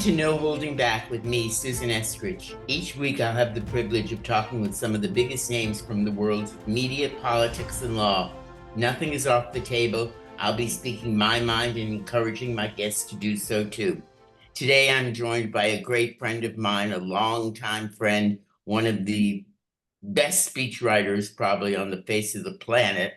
to No Holding Back with me, Susan Estrich. Each week I'll have the privilege of talking with some of the biggest names from the worlds of media, politics, and law. Nothing is off the table. I'll be speaking my mind and encouraging my guests to do so too. Today I'm joined by a great friend of mine, a longtime friend, one of the best speechwriters probably on the face of the planet,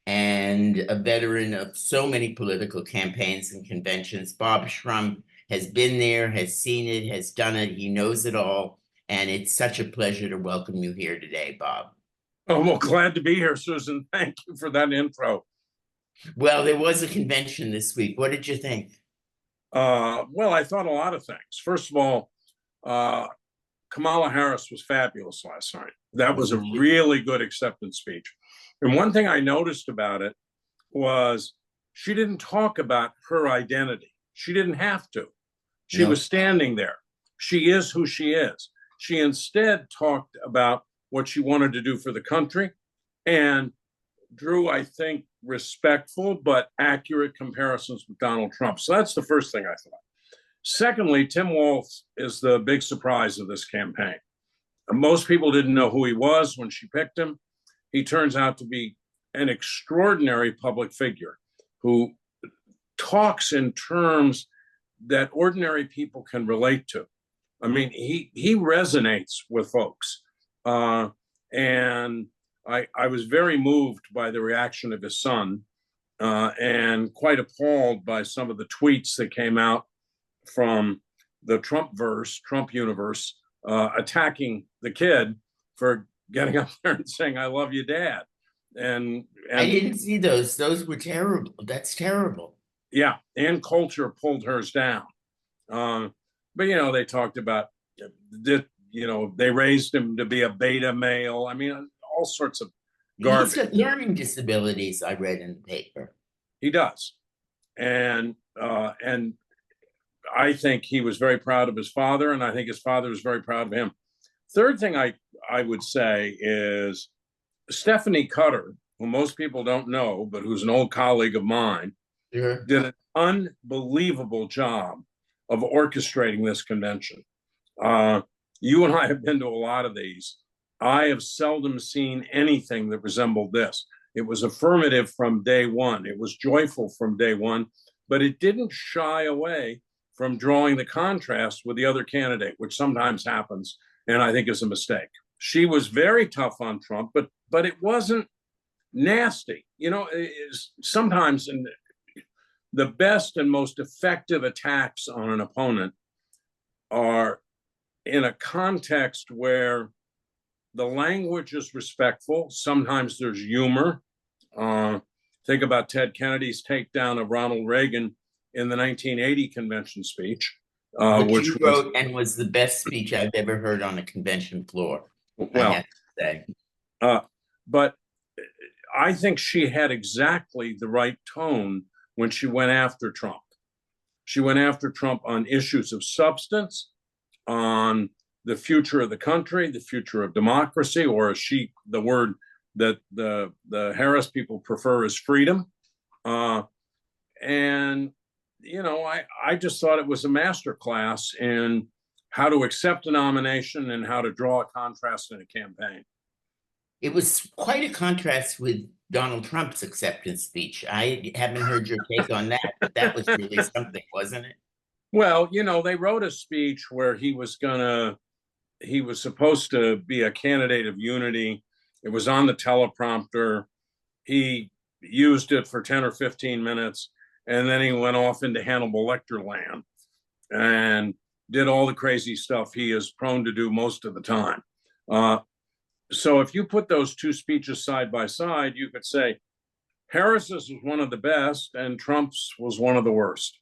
and a veteran of so many political campaigns and conventions. Bob Shrum has been there, has seen it, has done it. He knows it all. And it's such a pleasure to welcome you here today, Bob. Oh, well, glad to be here, Susan. Thank you for that intro. Well, there was a convention this week. What did you think? Well, I thought a lot of things. First of all, Kamala Harris was fabulous last night. That was a really good acceptance speech. And one thing I noticed about it was she didn't talk about her identity. She didn't have to. She was standing there. She is who she is. She instead talked about what she wanted to do for the country and drew, I think, respectful but accurate comparisons with Donald Trump. So that's the first thing I thought. Secondly, Tim Walz is the big surprise of this campaign. Most people didn't know who he was when she picked him. He turns out to be an extraordinary public figure who talks in terms that ordinary people can relate to. I mean, he resonates with folks. And I was very moved by the reaction of his son and quite appalled by some of the tweets that came out from the Trump universe, attacking the kid for getting up there and saying, "I love you, Dad." And I didn't see those. Those were terrible. That's terrible. Yeah, and culture pulled hers down. But, they talked about, they raised him to be a beta male. I mean, all sorts of garbage. He's got learning disabilities, I read in the paper. He does. And I think he was very proud of his father, and I think his father was very proud of him. Third thing I would say is Stephanie Cutter, who most people don't know, but who's an old colleague of mine, did an unbelievable job of orchestrating this convention. You and I have been to a lot of these. I have seldom seen anything that resembled this. It was affirmative from day one. It was joyful from day one, but it didn't shy away from drawing the contrast with the other candidate, which sometimes happens, and I think is a mistake. She was very tough on Trump, but it wasn't nasty. Sometimes the best and most effective attacks on an opponent are in a context where the language is respectful. Sometimes there's humor. Think about Ted Kennedy's takedown of Ronald Reagan in the 1980 convention speech, which you wrote and was the best speech I've ever heard on a convention floor. Well, I have to say. But I think she had exactly the right tone when she went after Trump. She went after Trump on issues of substance, on the future of the country, the future of democracy, or the word that the Harris people prefer is freedom. And, I just thought it was a masterclass in how to accept a nomination and how to draw a contrast in a campaign. It was quite a contrast with Donald Trump's acceptance speech. I haven't heard your take on that, but that was really something, wasn't it? Well, they wrote a speech where he was supposed to be a candidate of unity. It was on the teleprompter. He used it for 10 or 15 minutes, and then he went off into Hannibal Lecter land and did all the crazy stuff he is prone to do most of the time. So if you put those two speeches side by side, you could say Harris's was one of the best and Trump's was one of the worst.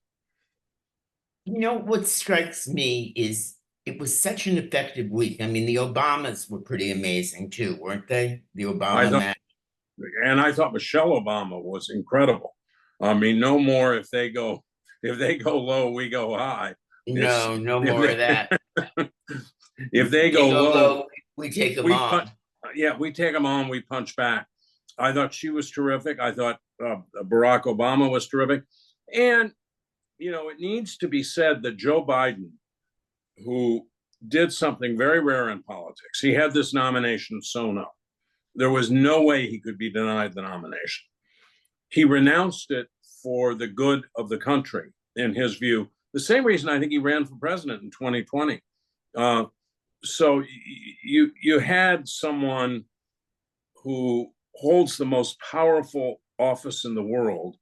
What strikes me is it was such an effective week. I mean, the Obamas were pretty amazing too, weren't they? The Obama and I thought Michelle Obama was incredible. I mean, no more if they go low, we go high. No more of that. If they go low, we take them on. We take them on, we punch back. I thought she was terrific. I thought Barack Obama was terrific. And, it needs to be said that Joe Biden who did something very rare in politics. He had this nomination sewn up. There was no way he could be denied the nomination. He renounced it for the good of the country, in his view. The same reason I think he ran for president in 2020. So you had someone who holds the most powerful office in the world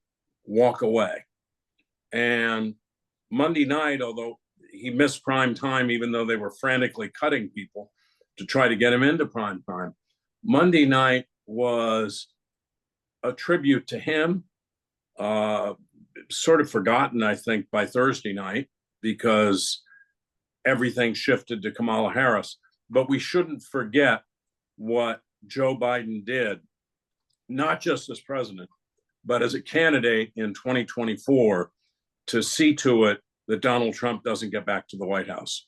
walk away. And Monday night, although he missed prime time, even though they were frantically cutting people to try to get him into prime time, Monday night was a tribute to him, sort of forgotten, I think, by Thursday night, because everything shifted to Kamala Harris. But we shouldn't forget what Joe Biden did, not just as president, but as a candidate in 2024, to see to it that Donald Trump doesn't get back to the White House.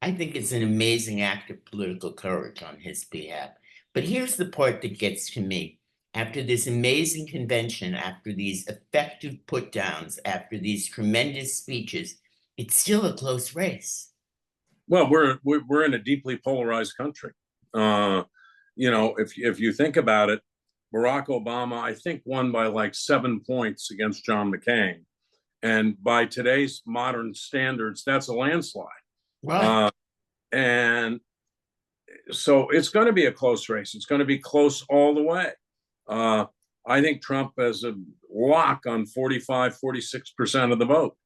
I think it's an amazing act of political courage on his behalf. But here's the part that gets to me. After this amazing convention, after these effective put downs, after these tremendous speeches, it's still a close race. Well, we're in a deeply polarized country. If you think about it, Barack Obama, I think, won by like 7 points against John McCain. And by today's modern standards, that's a landslide. Right. And so it's going to be a close race. It's going to be close all the way. I think Trump has a lock on 46% of the vote.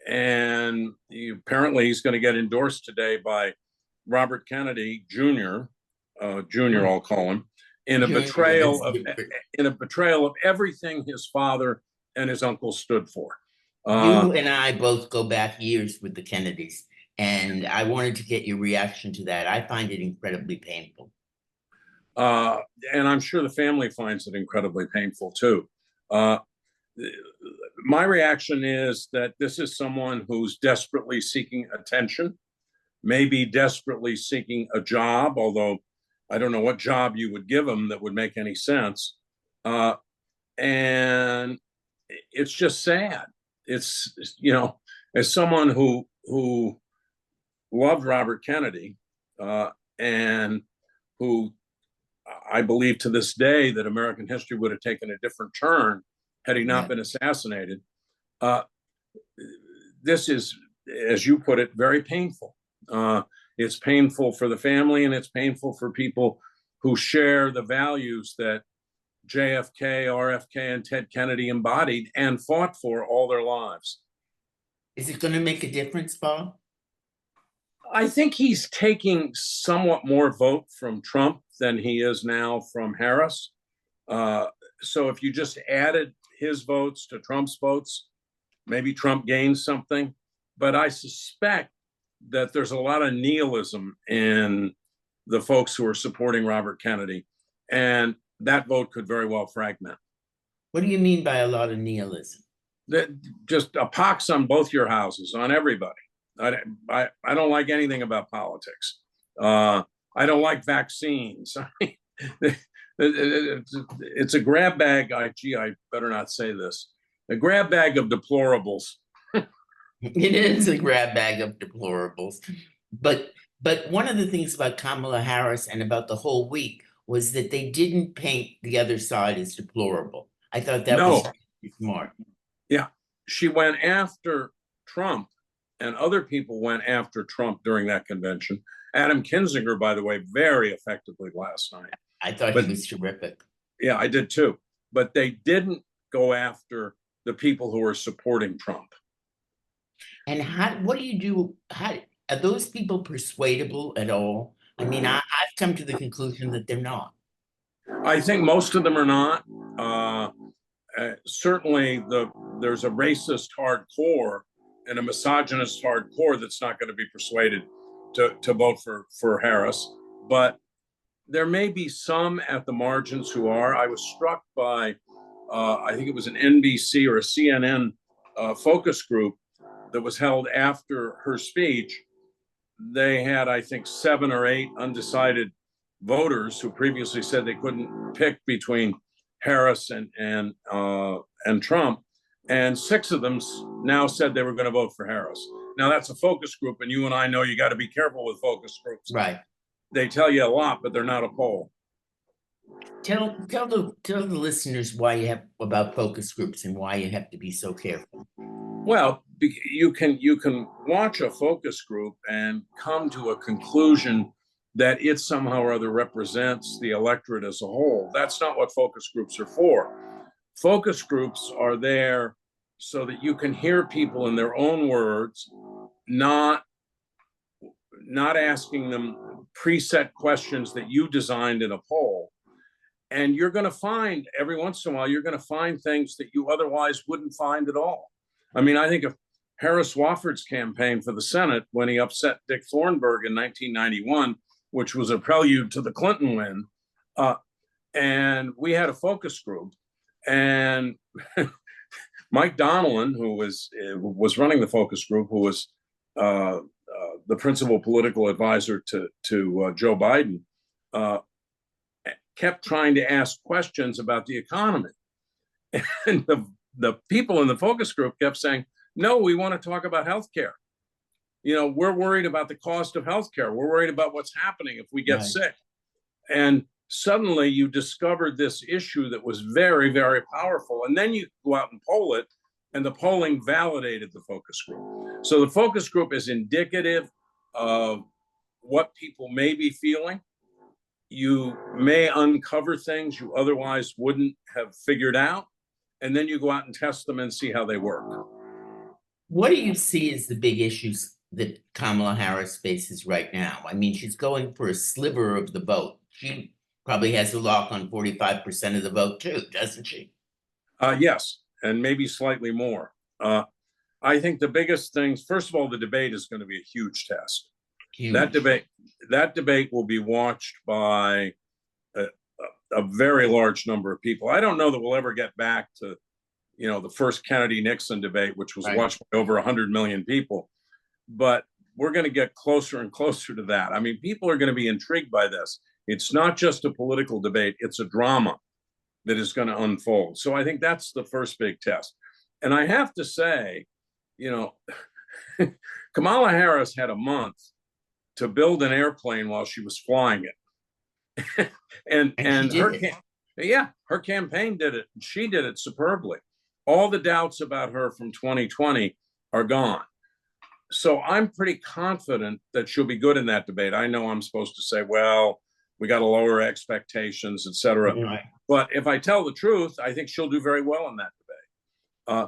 And apparently he's going to get endorsed today by Robert Kennedy Jr., I'll call him, in a betrayal of everything his father and his uncle stood for. You and I both go back years with the Kennedys, and I wanted to get your reaction to that. I find it incredibly painful. And I'm sure the family finds it incredibly painful too. My reaction is that this is someone who's desperately seeking attention, maybe desperately seeking a job, although I don't know what job you would give him that would make any sense. And it's just sad. It's, as someone who loved Robert Kennedy, and who I believe to this day that American history would have taken a different turn had he not been assassinated. This is, as you put it, very painful. It's painful for the family, and it's painful for people who share the values that JFK, RFK, and Ted Kennedy embodied and fought for all their lives. Is it going to make a difference, Bob? I think he's taking somewhat more vote from Trump than he is now from Harris. So if you just added his votes to Trump's votes, maybe Trump gains something. But I suspect that there's a lot of nihilism in the folks who are supporting Robert Kennedy, and that vote could very well fragment. What do you mean by a lot of nihilism? Just a pox on both your houses, on everybody. I don't like anything about politics. I don't like vaccines. It's a grab bag. I better not say this. A grab bag of deplorables. It is a grab bag of deplorables. But one of the things about Kamala Harris and about the whole week was that they didn't paint the other side as deplorable. I thought that was smart. Yeah, she went after Trump, and other people went after Trump during that convention. Adam Kinzinger, by the way, very effectively last night. I thought he was terrific. Yeah, I did too. But they didn't go after the people who are supporting Trump. And what do you do? Are those people persuadable at all? I mean, I've come to the conclusion that they're not. I think most of them are not. Certainly, there's a racist hardcore and a misogynist hardcore that's not going to be persuaded to vote for Harris. But there may be some at the margins who are. I was struck by, I think it was an NBC or a CNN focus group that was held after her speech. They had, I think, 7 or 8 undecided voters who previously said they couldn't pick between Harris and Trump, and 6 of them now said they were going to vote for Harris. Now that's a focus group, and you and I know you got to be careful with focus groups. Right. They tell you a lot, but they're not a poll. Tell the listeners why you have about focus groups and why you have to be so careful. Well, you can watch a focus group and come to a conclusion that it somehow or other represents the electorate as a whole. That's not what focus groups are for. Focus groups are there so that you can hear people in their own words, not asking them preset questions that you designed in a poll. And you're going to find, every once in a while, you're going to find things that you otherwise wouldn't find at all. I mean, I think of Harris Wofford's campaign for the Senate when he upset Dick Thornburgh in 1991, which was a prelude to the Clinton win. And we had a focus group, and Mike Donnellan, who was running the focus group, who was the principal political advisor to Joe Biden, kept trying to ask questions about the economy. And the people in the focus group kept saying, no, we want to talk about healthcare. You know, we're worried about the cost of healthcare. We're worried about what's happening if we get sick. And suddenly you discovered this issue that was very, very powerful. And then you go out and poll it, and the polling validated the focus group. So the focus group is indicative of what people may be feeling. You may uncover things you otherwise wouldn't have figured out, and then you go out and test them and see how they work. What do you see as the big issues that Kamala Harris faces right now? I mean, she's going for a sliver of the vote. She probably has a lock on 45% of the vote too, doesn't she? Yes, and maybe slightly more. I think the biggest things, first of all, the debate is going to be a huge test. Huge. That debate will be watched by a very large number of people. I don't know that we'll ever get back to, you know, the first Kennedy-Nixon debate, which was watched by over 100 million people. But we're going to get closer and closer to that. I mean, people are going to be intrigued by this. It's not just a political debate. It's a drama that is going to unfold. So I think that's the first big test. And I have to say, you know, Kamala Harris had a month to build an airplane while she was flying it. and her campaign did it. She did it superbly. All the doubts about her from 2020 are gone. So I'm pretty confident that she'll be good in that debate. I know I'm supposed to say, well, we got to lower expectations, et cetera. Right. But if I tell the truth, I think she'll do very well in that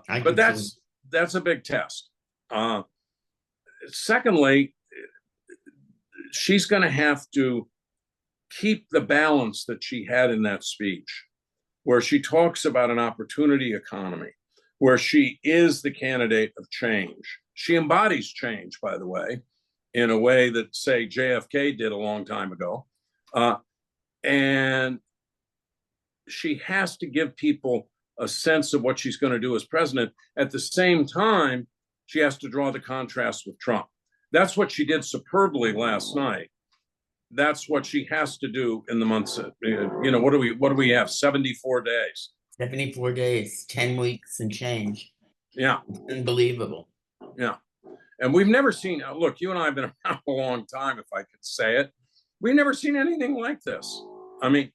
debate. But that's a big test. Secondly, she's going to have to keep the balance that she had in that speech, where she talks about an opportunity economy, where she is the candidate of change. She embodies change, by the way, in a way that, say, JFK did a long time ago. And she has to give people a sense of what she's going to do as president. At the same time, she has to draw the contrast with Trump. That's what she did superbly last night. That's what she has to do in the months. You know, what do we have? 74 days. 74 days, 10 weeks and change. Yeah. It's unbelievable. Yeah. And we've never seen, look, you and I have been around a long time, if I could say it. We've never seen anything like this. I mean,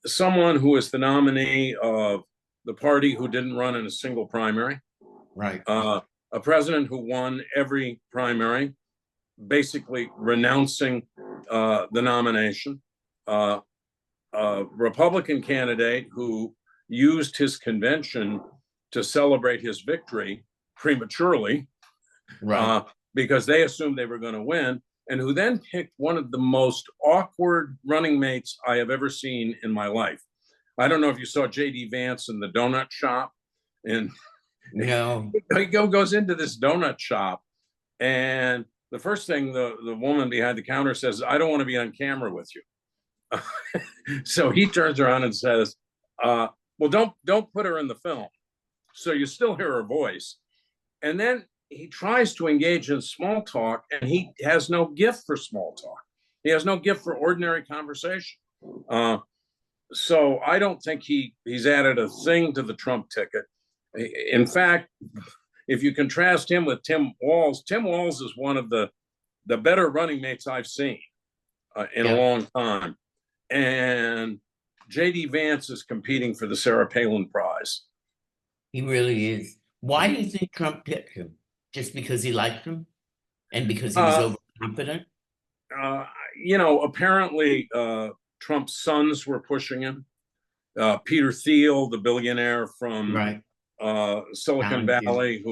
someone who is the nominee of the party who didn't run in a single primary. Right. A president who won every primary, basically renouncing the nomination. A Republican candidate who used his convention to celebrate his victory prematurely, right. Because they assumed they were going to win, and who then picked one of the most awkward running mates I have ever seen in my life. I don't know if you saw J.D. Vance in the donut shop, and no, he goes into this donut shop, and the first thing the woman behind the counter says, "I don't want to be on camera with you." So he turns around and says, "Well, don't put her in the film." So you still hear her voice. And then he tries to engage in small talk, and he has no gift for small talk. He has no gift for ordinary conversation. So I don't think he's added a thing to the Trump ticket. In fact, if you contrast him with Tim Walz is one of the better running mates I've seen in a long time. And J.D. Vance is competing for the Sarah Palin Prize. He really is. Why do you think Trump picked him? Just because he liked him and because he was overconfident? Apparently Trump's sons were pushing him. Peter Thiel, the billionaire from Silicon Valley,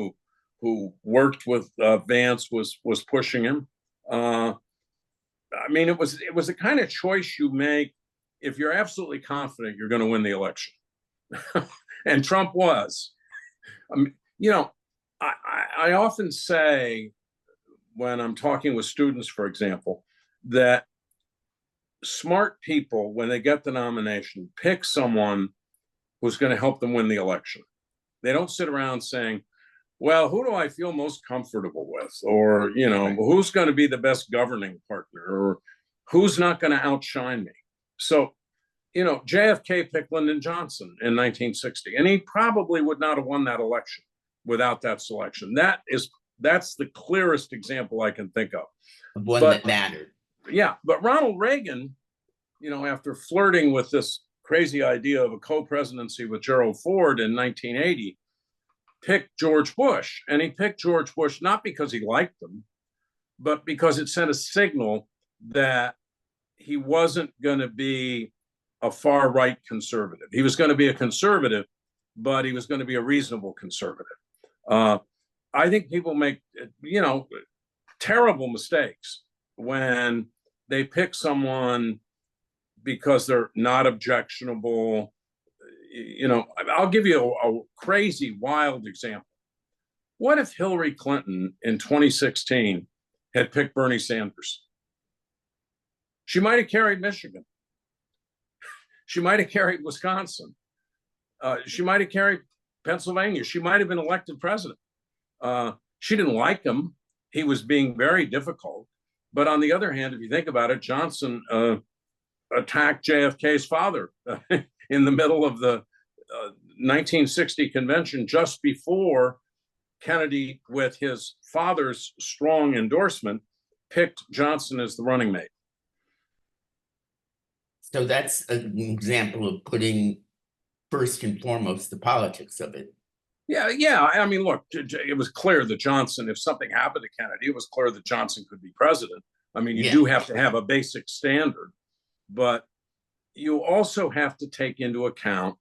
who worked with Vance, was pushing him. It was the kind of choice you make if you're absolutely confident you're going to win the election. And Trump was. I often say when I'm talking with students, for example, that smart people, when they get the nomination, pick someone who's going to help them win the election. They don't sit around saying, well, who do I feel most comfortable with? Or, who's going to be the best governing partner? Or who's not going to outshine me? So, JFK picked Lyndon Johnson in 1960, and he probably would not have won that election without that selection. That's the clearest example I can think of. One that mattered. Yeah, but Ronald Reagan, after flirting with this crazy idea of a co-presidency with Gerald Ford in 1980, picked George Bush. And he picked George Bush not because he liked him, but because it sent a signal that he wasn't going to be a far-right conservative. He was going to be a conservative, but he was going to be a reasonable conservative. I think people make, terrible mistakes when they pick someone because they're not objectionable. I'll give you a crazy, wild example. What if Hillary Clinton in 2016 had picked Bernie Sanders? She might have carried Michigan. She might have carried Wisconsin. She might have carried Pennsylvania. She might have been elected president. She didn't like him. He was being very difficult. But on the other hand, if you think about it, Johnson attacked JFK's father in the middle of the 1960 convention, just before Kennedy, with his father's strong endorsement, picked Johnson as the running mate. So that's an example of putting first and foremost the politics of it. Yeah. Look, it was clear that Johnson, if something happened to Kennedy, it was clear that Johnson could be president. You do have to have a basic standard, but you also have to take into account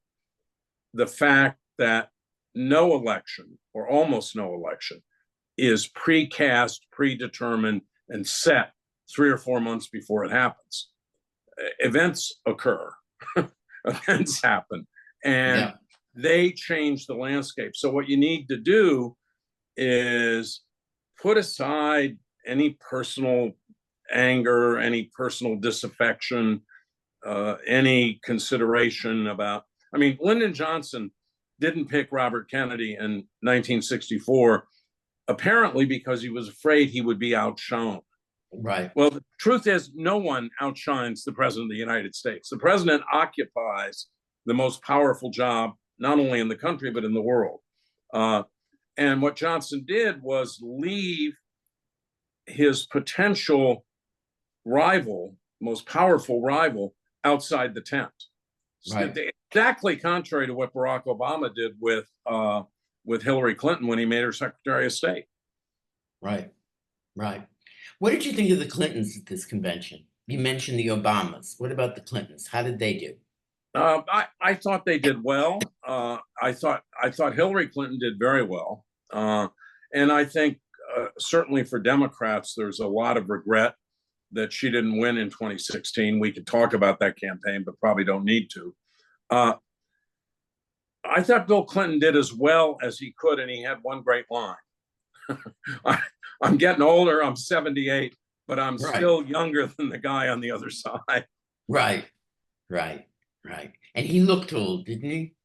the fact that no election, or almost no election, is precast, predetermined, and set 3 or 4 months before it happens. Events occur, events happen, and they change the landscape. So what you need to do is put aside any personal anger, any personal disaffection, any consideration about, Lyndon Johnson didn't pick Robert Kennedy in 1964, apparently because he was afraid he would be outshone. Right. Well, the truth is, no one outshines the president of the United States. The president occupies the most powerful job, not only in the country, but in the world. And what Johnson did was leave his potential rival, most powerful rival, outside the tent. Right. Exactly contrary to what Barack Obama did with Hillary Clinton when he made her Secretary of State. Right. What did you think of the Clintons at this convention? You mentioned the Obamas. What about the Clintons? How did they do? I thought they did well. I thought Hillary Clinton did very well. And I think certainly for Democrats, there's a lot of regret that she didn't win in 2016. We could talk about that campaign, but probably don't need to. I thought Bill Clinton did as well as he could, and he had one great line. I'm getting older, I'm 78, but I'm still younger than the guy on the other side. Right. And he looked old, didn't he?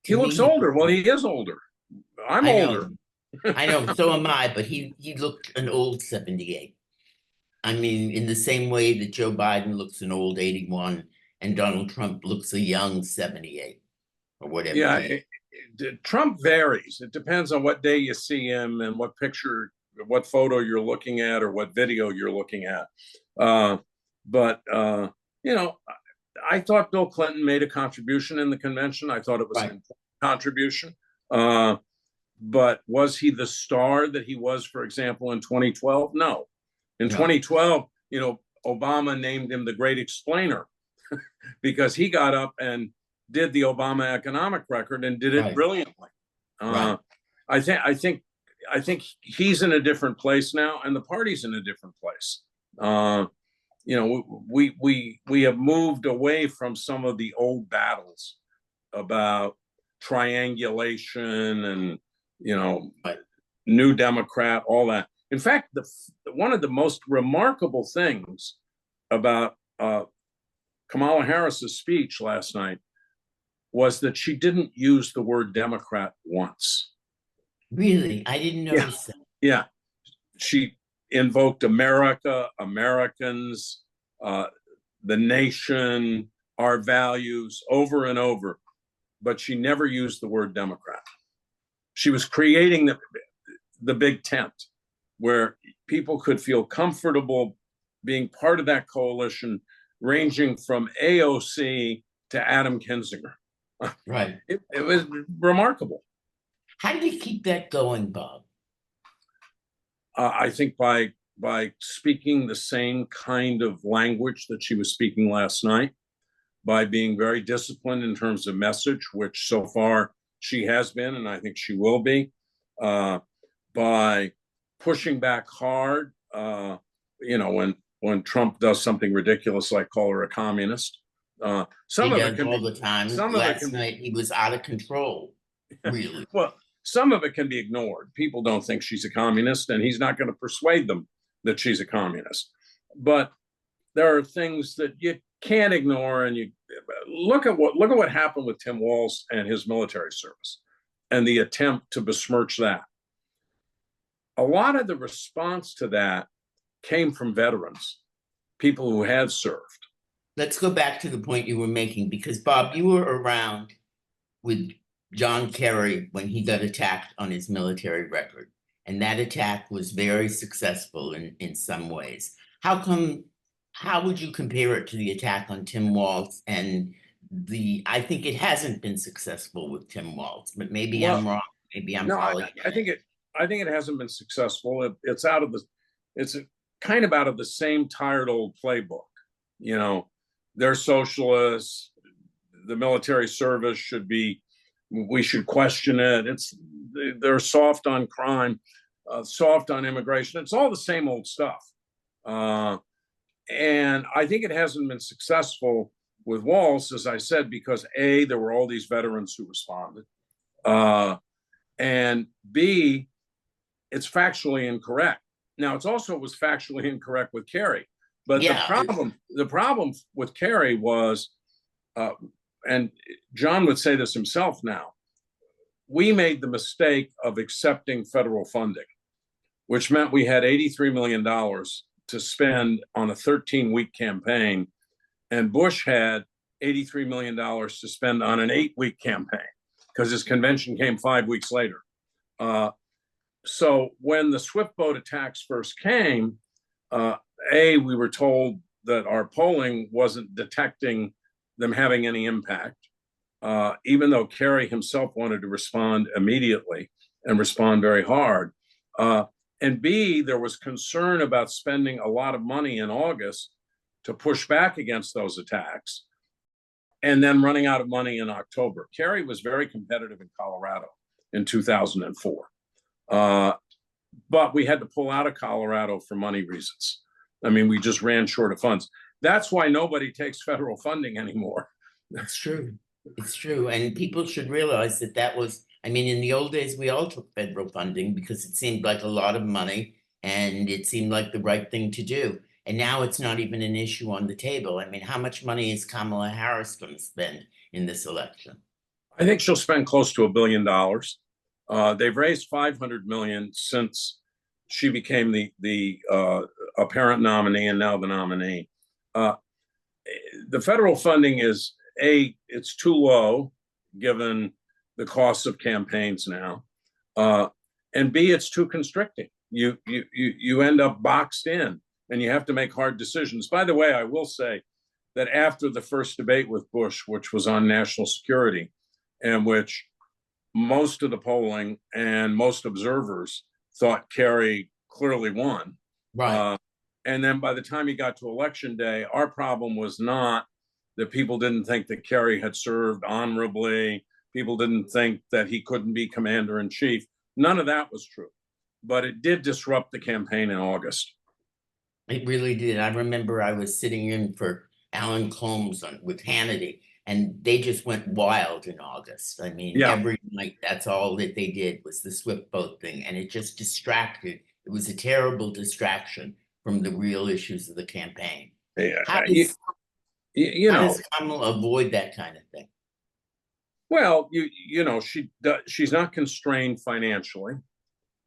He looks older. Well, he is older. I'm older. I know, so am I, but he looked an old 78. In the same way that Joe Biden looks an old 81 and Donald Trump looks a young 78 or whatever. Yeah, Trump varies. It depends on what day you see him and what picture, what photo you're looking at, or what video you're looking at. But you know, I thought Bill Clinton made a contribution in the convention. I thought it was an important contribution. But was he the star that he was, for example, in 2012? No. In 2012, you know, Obama named him the great explainer because he got up and did the Obama economic record and did it brilliantly. I think he's in a different place now, and the party's in a different place. You know, we have moved away from some of the old battles about triangulation and, you know, New Democrat, all that. In fact, one of the most remarkable things about Kamala Harris's speech last night was that she didn't use the word Democrat once. Really? I didn't notice that. Yeah. She invoked America, Americans, the nation, our values over and over, but she never used the word Democrat. She was creating the big tent where people could feel comfortable being part of that coalition, ranging from AOC to Adam Kinzinger. Right. It was remarkable. How did you keep that going, Bob? I think by speaking the same kind of language that she was speaking last night, by being very disciplined in terms of message, which so far she has been, and I think she will be, by pushing back hard, you know, when Trump does something ridiculous like call her a communist. Some he of it can all be, the time. Some Last of it night he was out of control. Really? Well, some of it can be ignored. People don't think she's a communist, and he's not going to persuade them that she's a communist. But there are things that you can't ignore, and you look at what happened with Tim Walz and his military service, and the attempt to besmirch that. A lot of the response to that came from veterans, people who had served. Let's go back to the point you were making, because Bob, you were around with John Kerry when he got attacked on his military record. And that attack was very successful in some ways. How would you compare it to the attack on Tim Walz? And I think it hasn't been successful with Tim Walz, but maybe I'm wrong. Maybe I'm following. I think it hasn't been successful. It's kind of out of the same tired old playbook. You know, they're socialists. The military service we should question it. They're soft on crime, soft on immigration. It's all the same old stuff. And I think it hasn't been successful with Walz, as I said, because A, there were all these veterans who responded. And B, it's factually incorrect. Now, it was factually incorrect with Kerry. But the problem with Kerry was, and John would say this himself now, we made the mistake of accepting federal funding, which meant we had $83 million to spend on a 13-week campaign, and Bush had $83 million to spend on an 8-week campaign because his convention came 5 weeks later. So when the swift boat attacks first came, we were told that our polling wasn't detecting them having any impact, even though Kerry himself wanted to respond immediately and respond very hard. And B, there was concern about spending a lot of money in August to push back against those attacks and then running out of money in October. Kerry was very competitive in Colorado in 2004. But we had to pull out of Colorado for money reasons. I mean, we just ran short of funds. That's why nobody takes federal funding anymore. That's true. It's true. And people should realize that was, I mean, in the old days, we all took federal funding because it seemed like a lot of money and it seemed like the right thing to do. And now it's not even an issue on the table. I mean, how much money is Kamala Harris going to spend in this election? I think she'll spend close to $1 billion. They've raised $500 million since she became the apparent nominee and now the nominee. The federal funding is it's too low given the costs of campaigns now, and B, it's too constricting. You end up boxed in, and you have to make hard decisions. By the way, I will say that after the first debate with Bush, which was on national security, and which most of the polling and most observers thought Kerry clearly won. Right. And then by the time he got to election day, our problem was not that people didn't think that Kerry had served honorably. People didn't think that he couldn't be commander in chief. None of that was true. But it did disrupt the campaign in August. It really did. I remember I was sitting in for Alan Combs with Hannity, and they just went wild in August. I mean, Yeah. every night, that's all that they did was the Swift boat thing, and it just distracted. It was a terrible distraction from the real issues of the campaign. Yeah, How does Kamala avoid that kind of thing? Well, she's not constrained financially.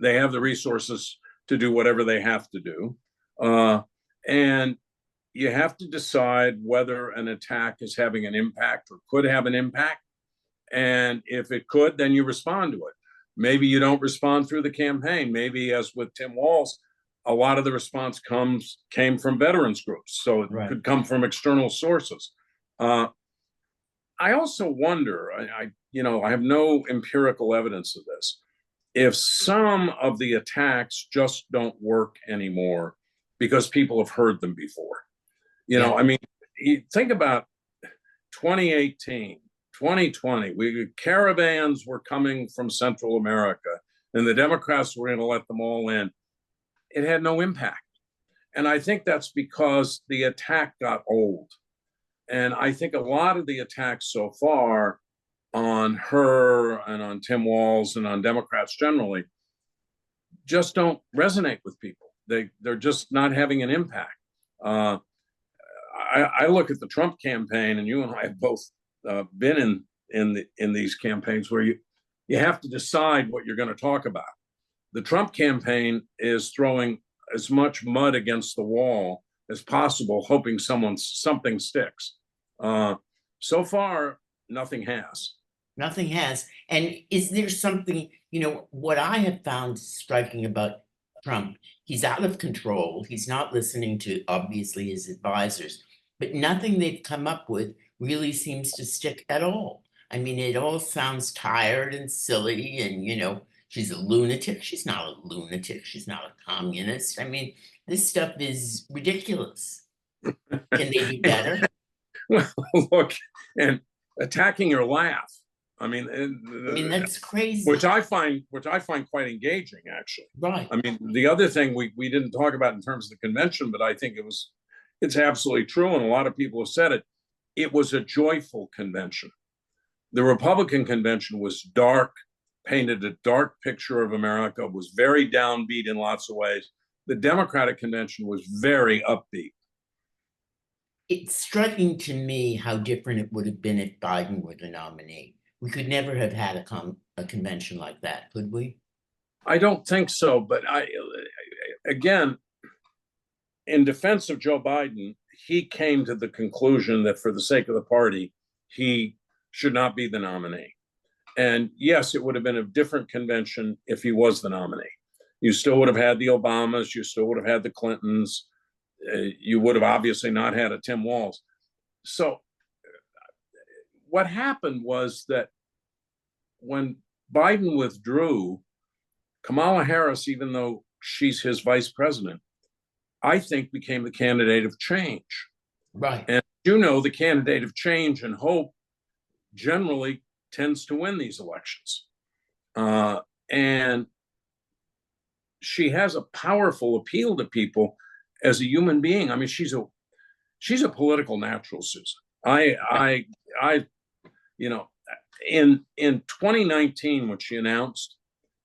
They have the resources to do whatever they have to do. And you have to decide whether an attack is having an impact or could have an impact. And if it could, then you respond to it. Maybe you don't respond through the campaign. Maybe, as with Tim Walz, a lot of the response came from veterans groups. So it could come from external sources. I also wonder, I have no empirical evidence of this, if some of the attacks just don't work anymore because people have heard them before. I mean, think about 2018, 2020, caravans were coming from Central America, and the Democrats were going to let them all in. It had no impact. And I think that's because the attack got old. And I think a lot of the attacks so far on her and on Tim Walz and on Democrats generally just don't resonate with people. They're just not having an impact. I look at the Trump campaign, and you and I have both been in these campaigns where you have to decide what you're going to talk about. The Trump campaign is throwing as much mud against the wall as possible, hoping something sticks. So far, nothing has. Nothing has. And is there something, what I have found striking about Trump, he's out of control. He's not listening to, obviously, his advisors, but nothing they've come up with really seems to stick at all. I mean, it all sounds tired and silly, and, she's a lunatic. She's not a lunatic. She's not a communist. I mean, this stuff is ridiculous. Can they do better? Well, look, and attacking her laugh. I mean, that's crazy. Which I find quite engaging, actually. Right. I mean, the other thing we didn't talk about in terms of the convention, but I think it's absolutely true, and a lot of people have said it. It was a joyful convention. The Republican convention was dark, painted a dark picture of America, was very downbeat in lots of ways. The Democratic convention was very upbeat. It's striking to me how different it would have been if Biden were the nominee. We could never have had a convention like that, could we? I don't think so. But again, in defense of Joe Biden, he came to the conclusion that for the sake of the party, he should not be the nominee. And yes, it would have been a different convention if he was the nominee. You still would have had the Obamas. You still would have had the Clintons. You would have obviously not had a Tim Walz. So what happened was that when Biden withdrew, Kamala Harris, even though she's his vice president, I think became the candidate of change. Right. And the candidate of change and hope generally tends to win these elections. And she has a powerful appeal to people as a human being. I mean, she's a political natural, Susan. In 2019, when she announced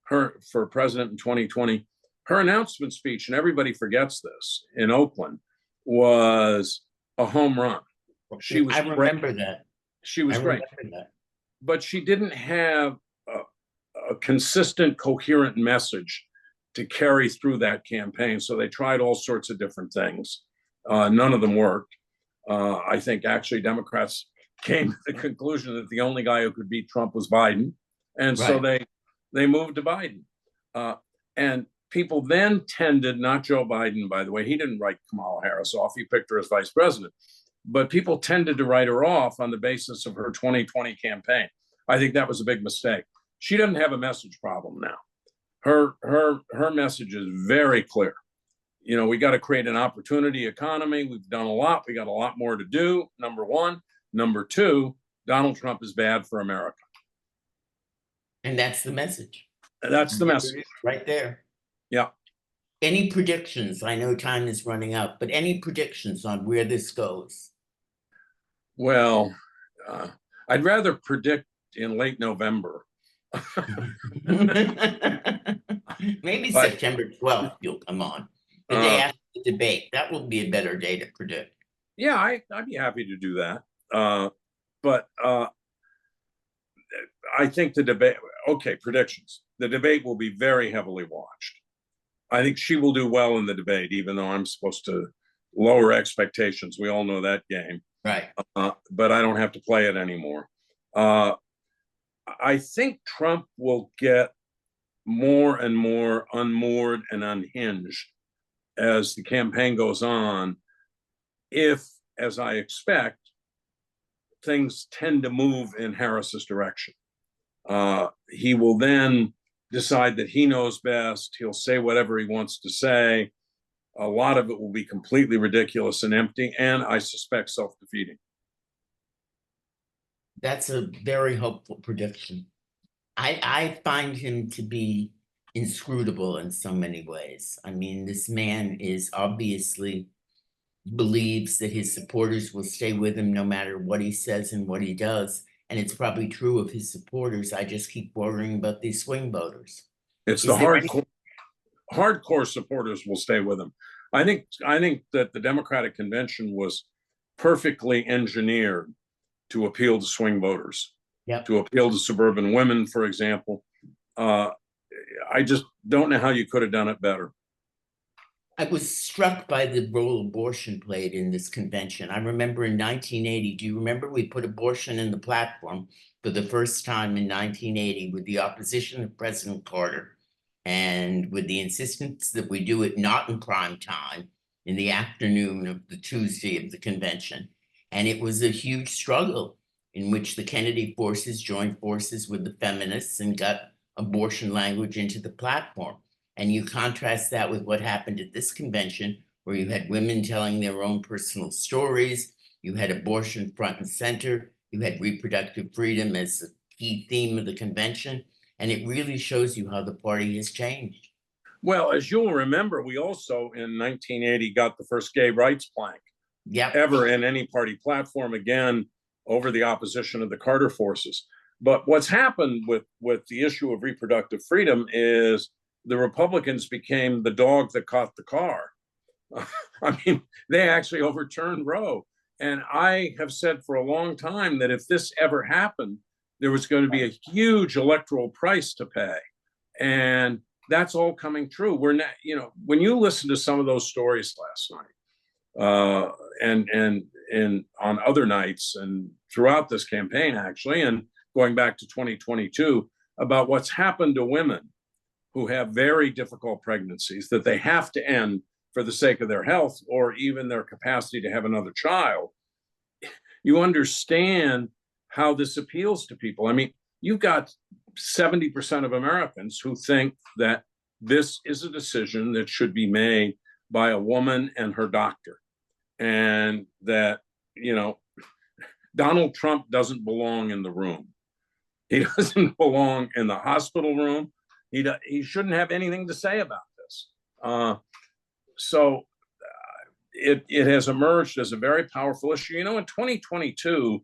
her for president in 2020, her announcement speech, and everybody forgets this, in Oakland, was a home run. I remember that. She was great. But she didn't have a consistent, coherent message to carry through that campaign. So they tried all sorts of different things. None of them worked. I think actually Democrats came to the conclusion that the only guy who could beat Trump was Biden. And so they moved to Biden. And people then tended, not Joe Biden, by the way, he didn't write Kamala Harris off, he picked her as vice president, but people tended to write her off on the basis of her 2020 campaign. I think that was a big mistake. She doesn't have a message problem now. Her message is very clear. You know, we got to create an opportunity economy. We've done a lot. We got a lot more to do, number one. Number two, Donald Trump is bad for America. And that's the message. That's the message. Right there. Yeah. Any predictions? I know time is running out, but any predictions on where this goes? Well, I'd rather predict in late November. Maybe September 12th you'll come on. The day after the debate. That will be a better day to predict. Yeah, I'd be happy to do that. But I think the debate, okay, predictions. The debate will be very heavily watched. I think she will do well in the debate, even though I'm supposed to lower expectations. We all know that game. Right. But I don't have to play it anymore. I think Trump will get more and more unmoored and unhinged as the campaign goes on, if, as I expect, things tend to move in Harris's direction. He will then decide that he knows best. He'll say whatever he wants to say. A lot of it will be completely ridiculous and empty, and I suspect self-defeating. That's a very hopeful prediction. I find him to be inscrutable in so many ways. I mean, this man is obviously believes that his supporters will stay with him no matter what he says and what he does. And it's probably true of his supporters. I just keep worrying about these swing voters. It's the hardcore supporters will stay with him. I think that the Democratic convention was perfectly engineered to appeal to swing voters, to appeal to suburban women, for example. I just don't know how you could have done it better. I was struck by the role abortion played in this convention. I remember in 1980, do you remember we put abortion in the platform for the first time in 1980 with the opposition of President Carter and with the insistence that we do it not in prime time, in the afternoon of the Tuesday of the convention. And it was a huge struggle in which the Kennedy forces joined forces with the feminists and got abortion language into the platform. And you contrast that with what happened at this convention, where you had women telling their own personal stories, you had abortion front and center, you had reproductive freedom as the key theme of the convention, and it really shows you how the party has changed. Well, as you'll remember, we also in 1980 got the first gay rights plank ever in any party platform, again, over the opposition of the Carter forces. But what's happened with the issue of reproductive freedom is the Republicans became the dog that caught the car. I mean, they actually overturned Roe. And I have said for a long time that if this ever happened, there was going to be a huge electoral price to pay. And that's all coming true. We're not, you know, when you listen to some of those stories last night, and on other nights and throughout this campaign, actually, and going back to 2022, about what's happened to women who have very difficult pregnancies that they have to end for the sake of their health or even their capacity to have another child, you understand how this appeals to people. I mean, you've got 70% of Americans who think that this is a decision that should be made by a woman and her doctor, and that, you know, Donald Trump doesn't belong in the room. He doesn't belong in the hospital room. He shouldn't have anything to say about this. So it has emerged as a very powerful issue. You know, in 2022,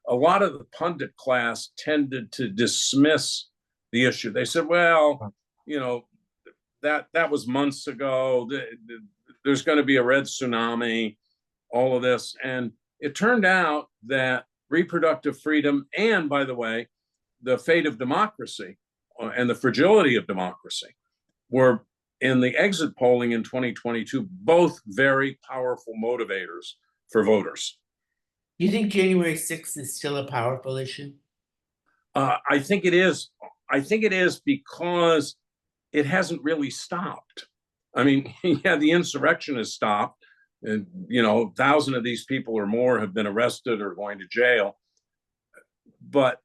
a lot of the pundit class tended to dismiss the issue. They said, well, you know, that was months ago. There's going to be a red tsunami, all of this. And it turned out that reproductive freedom and, by the way, the fate of democracy and the fragility of democracy were, in the exit polling in 2022, both very powerful motivators for voters. You think January 6th is still a powerful issue? I think it is I think it is because it hasn't really stopped. I mean, yeah, the insurrection has stopped, and 1,000 of these people or more have been arrested or going to jail. But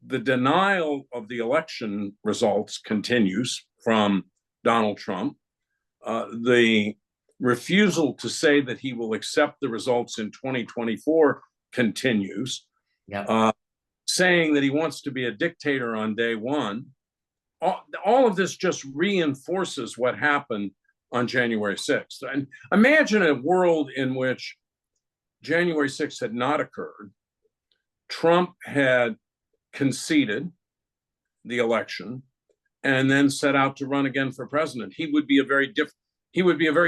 the denial of the election results continues from Donald Trump. The refusal to say that he will accept the results in 2024 continues. Yeah. Saying that he wants to be a dictator on day one. All of this just reinforces what happened on January 6th. And imagine a world in which January 6th had not occurred. Trump had conceded the election and then set out to run again for president. He would be a very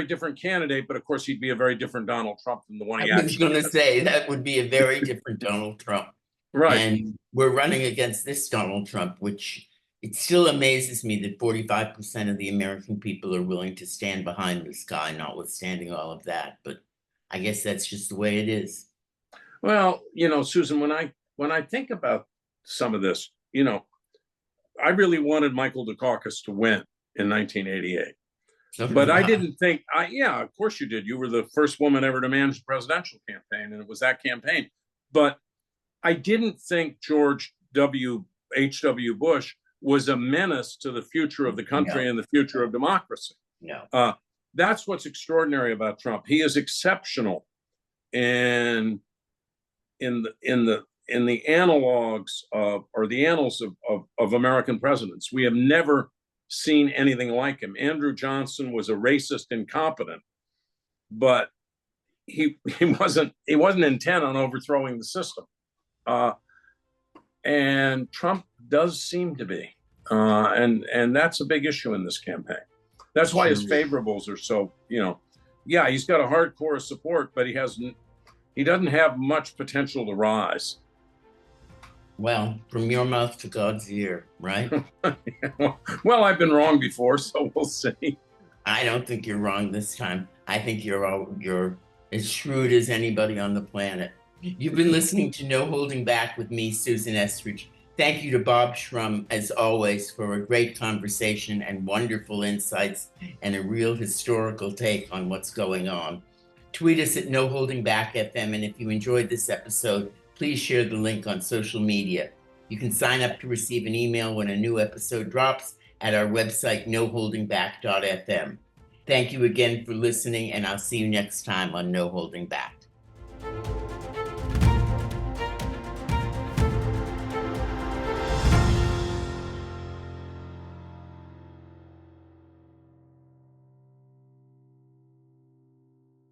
different candidate, but of course he'd be a very different Donald Trump than the one he I was going to say that would be a very different Donald Trump. Right. And we're running against this Donald Trump, which it still amazes me that 45% of the American people are willing to stand behind this guy, notwithstanding all of that. But I guess that's just the way it is. Well, Susan, when I think about some of this, I really wanted Michael Dukakis to win in 1988. But I didn't think, yeah, of course you did. You were the first woman ever to manage the presidential campaign, and it was that campaign. But I didn't think George H.W. Bush was a menace to the future of the country and the future of democracy. No. That's what's extraordinary about Trump. He is exceptional in the analogs of, or the annals of American presidents. We have never seen anything like him. Andrew Johnson was a racist incompetent, but he wasn't intent on overthrowing the system. And Trump does seem to be, and that's a big issue in this campaign. That's why his favorables are so, yeah, he's got a hardcore support, but he doesn't have much potential to rise. Well, from your mouth to God's ear, right? Well, I've been wrong before, so we'll see. I don't think you're wrong this time. I think you're as shrewd as anybody on the planet. You've been listening to No Holding Back with me, Susan Estrich. Thank you to Bob Shrum, as always, for a great conversation and wonderful insights and a real historical take on what's going on. Tweet us at No Holding Back FM, and if you enjoyed this episode, please share the link on social media. You can sign up to receive an email when a new episode drops at our website, noholdingback.fm. Thank you again for listening, and I'll see you next time on No Holding Back.